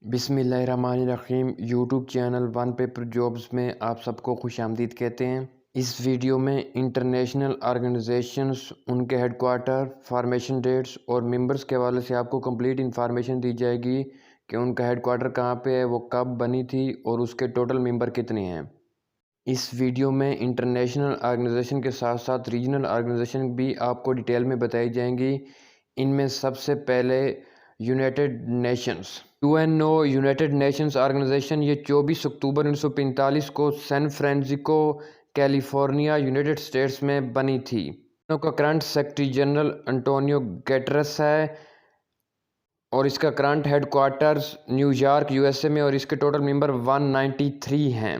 बिस्मिल्लाहिर्रहमानिर्रहीम। YouTube channel one paper jobs में आप सबको खुशामदीद कहते हैं। इस वीडियो में इंटरनेशनल ऑर्गेनाइजेशंस, उनके हेडक्वार्टर, फॉर्मेशन डेट्स और मेंबर्स के हवाले से आपको कंप्लीट इन्फॉर्मेशन दी जाएगी कि उनका हेडक्वार्टर कहाँ पे है, वो कब बनी थी और उसके टोटल मेंबर कितने हैं। इस वीडियो में इंटरनेशनल ऑर्गेनाइजेशन के साथ साथ रीजनल ऑर्गेनाइजेशन भी आपको डिटेल में बताई जाएंगी। इनमें सबसे पहले United Nations UNO United Nations Organization, ये 24 अक्टूबर 1945 को San Francisco California United States में बनी थी। का current secretary general Antonio Guterres है और इसका करंट हेडक्वार्टर्स न्यूयॉर्क यूएसए में और इसके टोटल मेंबर 193 हैं।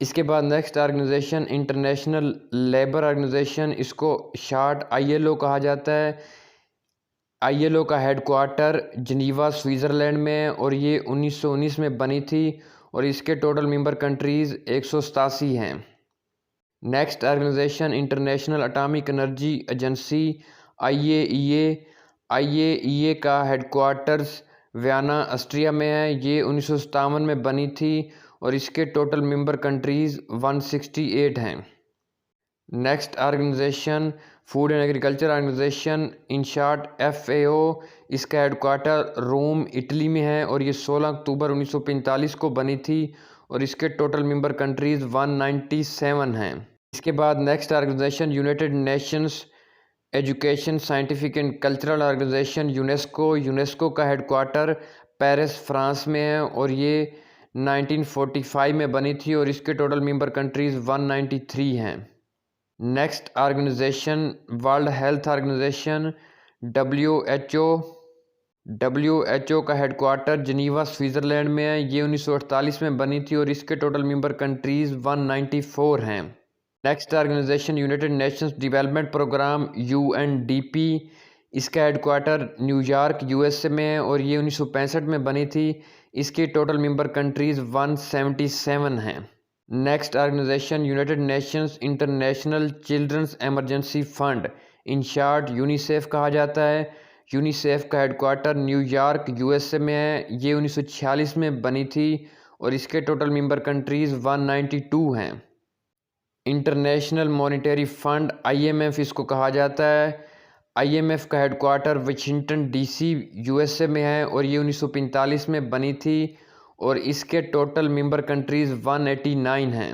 इसके बाद next organization International Labour Organization, इसको शार्ट आईएलओ कहा जाता है। आईएलओ का हेडक्वार्टर जिनीवा स्विट्ज़रलैंड में है और ये 1919 में बनी थी और इसके टोटल मेंबर कंट्रीज़ 187 हैं। Next organization International Atomic Energy Agency IAEA. IAEA का हेडक्वार्टर्स वियना ऑस्ट्रिया में है। ये 1957 में बनी थी और इसके टोटल मेंबर कंट्रीज़ 168 हैं। Next organization Food and Agriculture Organization, in short FAO, इसका हेडक्वार्टर रोम इटली में है और ये 16 अक्टूबर 1945 को बनी थी और इसके टोटल मेंबर कंट्रीज़ 197 हैं। इसके बाद next organization United Nations Education Scientific and Cultural Organization UNESCO. UNESCO का हेडक्वार्टर पेरिस फ्रांस में है और ये 1945 में बनी थी और इसके टोटल मेंबर कंट्रीज़ 193 हैं। Next organization World Health Organization W H O का हेडक्वार्टर जिनीवा स्विट्ज़रलैंड में है। ये 1948 में बनी थी और इसके टोटल मेंबर कंट्रीज़ 194 हैं। Next organization United Nations Development Programme UNDP, इसका हेडक्वार्टर न्यूयॉर्क यूएसए में है और ये 1965 में बनी थी। इसके टोटल मेंबर कंट्रीज़ 177 हैं। Next organization United Nations International Children's Emergency Fund, in short UNICEF कहा जाता है। यूनिसेफ का हेडक्वार्टर न्यूयॉर्क यूएसए में है। ये 1946 में बनी थी और इसके टोटल मेंबर कंट्रीज़ 192 हैं। इंटरनेशनल मॉनेटरी फंड आईएमएफ इसको कहा जाता है। आईएमएफ का हेडक्वार्टर वाशिंगटन डीसी यूएसए में है और ये 1945 में बनी थी और इसके टोटल मेंबर कंट्रीज़ 189 हैं।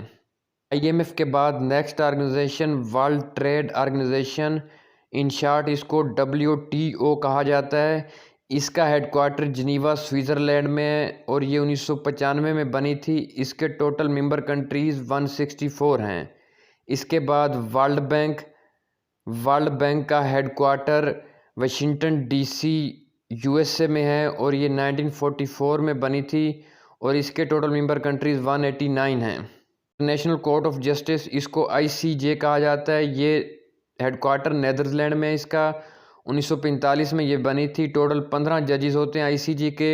आईएमएफ के बाद next organization World Trade Organization, in short इसको डब्ल्यूटीओ कहा जाता है। इसका हेडक्वार्टर जिनीवा स्विट्ज़रलैंड में है और ये 1995 में बनी थी। इसके टोटल मेंबर कंट्रीज़ 164 हैं। इसके बाद वर्ल्ड बैंक का हेडक्वार्टर वाशिंगटन डीसी यूएसए में है और ये 1944 में बनी थी और इसके टोटल मेंबर कंट्रीज़ 189 हैं। इंटरनेशनल कोर्ट ऑफ जस्टिस, इसको आईसीजे कहा जाता है। ये हेडक्वार्टर नेदरलैंड में है। इसका 1945 में ये बनी थी। टोटल 15 जजेस होते हैं आईसीजे के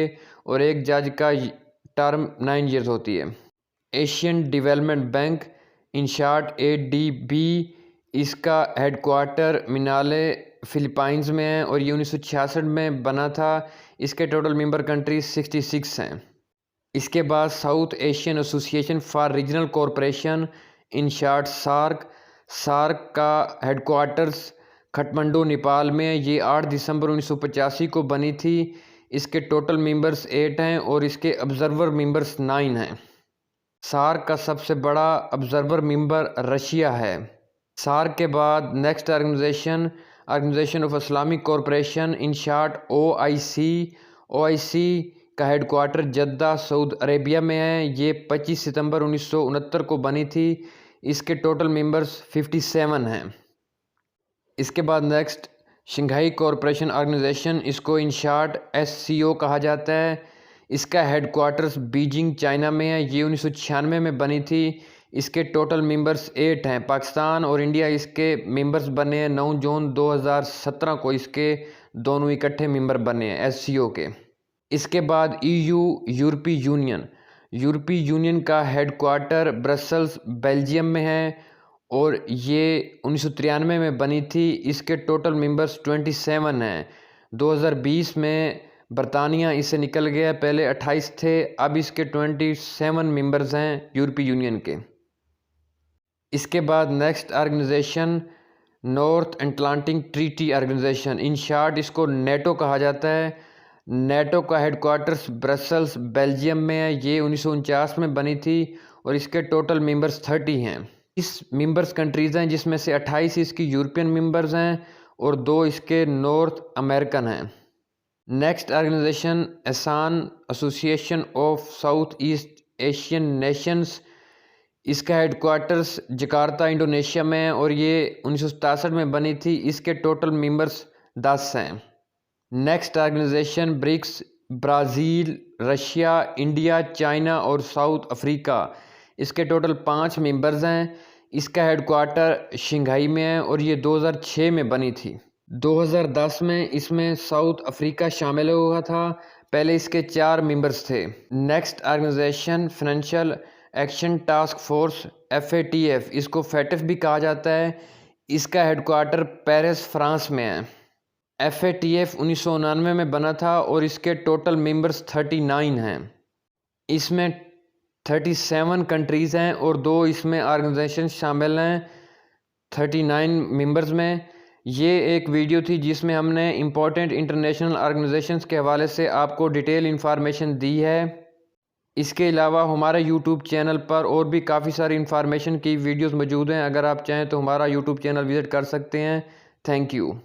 और एक जज का टर्म 9 ईयर्स होती है। Asian development bank, in short ADB, इसका हेडक्वार्टर मिनाले फिलीपाइंस में है और ये 1966 में बना था। इसके टोटल मेंबर कंट्रीज 66 हैं। इसके बाद South Asian Association for Regional Corporation, in short SAARC का हेडक्वार्टर्स काठमांडू नेपाल में। ये 8 दिसंबर 1985 को बनी थी। इसके टोटल मेंबर्स 8 हैं और इसके ऑब्जर्वर मेंबर्स 9 हैं। सार्क का सबसे बड़ा ऑब्जर्वर मेंबर रशिया है। सार्क के बाद next organization of Islamic Corporation, in short OIC का हेडक्वार्टर जद्दा सऊदी अरेबिया में है। ये 25 सितंबर 1969 को बनी थी। इसके टोटल मेंबर्स 57 हैं। इसके बाद नेक्स्ट शंघाई कॉरपोरेशन ऑर्गेनाइजेशन, इसको इन शॉर्ट एससीओ कहा जाता है। इसका हेडक्वार्टर्स बीजिंग चाइना में है। ये 1996 में बनी थी। इसके टोटल मेंबर्स 8 हैं। पाकिस्तान और इंडिया इसके मेंबर्स बने हैं। 9 जून 2017 को इसके दोनों इकट्ठे मेंबर बने हैं एससीओ के। इसके बाद यूरोपीय यूनियन का हेडक्वार्टर ब्रसल्स बेल्जियम में है और ये 1993 में बनी थी। इसके टोटल मेंबर्स 27 हैं। 2020 में बरतानिया इससे निकल गया, पहले 28 थे, अब इसके 27 मेंबर्स हैं यूरोपीय यूनियन के। इसके बाद next organization North Atlantic Treaty Organization, in short इसको नेटो कहा जाता है। नेटो का हेडक्वार्टर्स ब्रसल्स बेल्जियम में है। ये 1949 में बनी थी और इसके टोटल मेंबर्स 30 हैं। इस मेंबर्स कंट्रीज़ हैं जिसमें से 28 इसकी यूरोपियन मेंबर्स हैं और 2 इसके नॉर्थ अमेरिकन हैं। Next organisation ASEAN, association of South East Asian nations, इसका हेडक्वार्टर्स जकार्ता इंडोनेशिया में है और ये 1967 में बनी थी। इसके टोटल मेंबर्स 10 हैं। Next organisation BRICS, Brazil, Russia, India, China और साउथ अफ्रीका, इसके टोटल 5 मेंबर्स हैं। इसका हेडक्वार्टर शंघाई में है और ये 2006 में बनी थी। 2010 में इसमें साउथ अफ्रीका शामिल हुआ था, पहले इसके 4 मेंबर्स थे। Next organisation financial action task force, FATF, इसको FATF भी कहा जाता है। इसका हेडक्वार्टर पेरिस, फ्रांस में है। FATF 1999 में बना था और इसके टोटल मेंबर्स 39 हैं। इसमें 37 कंट्रीज़ हैं और 2 इसमें ऑर्गेनाइजेशन शामिल हैं 39 मेंबर्स में। ये एक वीडियो थी जिसमें हमने इम्पोर्टेंट इंटरनेशनल ऑर्गेनाइजेशंस के हवाले से आपको डिटेल इन्फॉर्मेशन दी है। इसके अलावा हमारे यूट्यूब चैनल पर और भी काफ़ी सारी इन्फॉर्मेशन की वीडियोस मौजूद हैं। अगर आप चाहें तो हमारा यूट्यूब चैनल विज़िट कर सकते हैं। Thank you.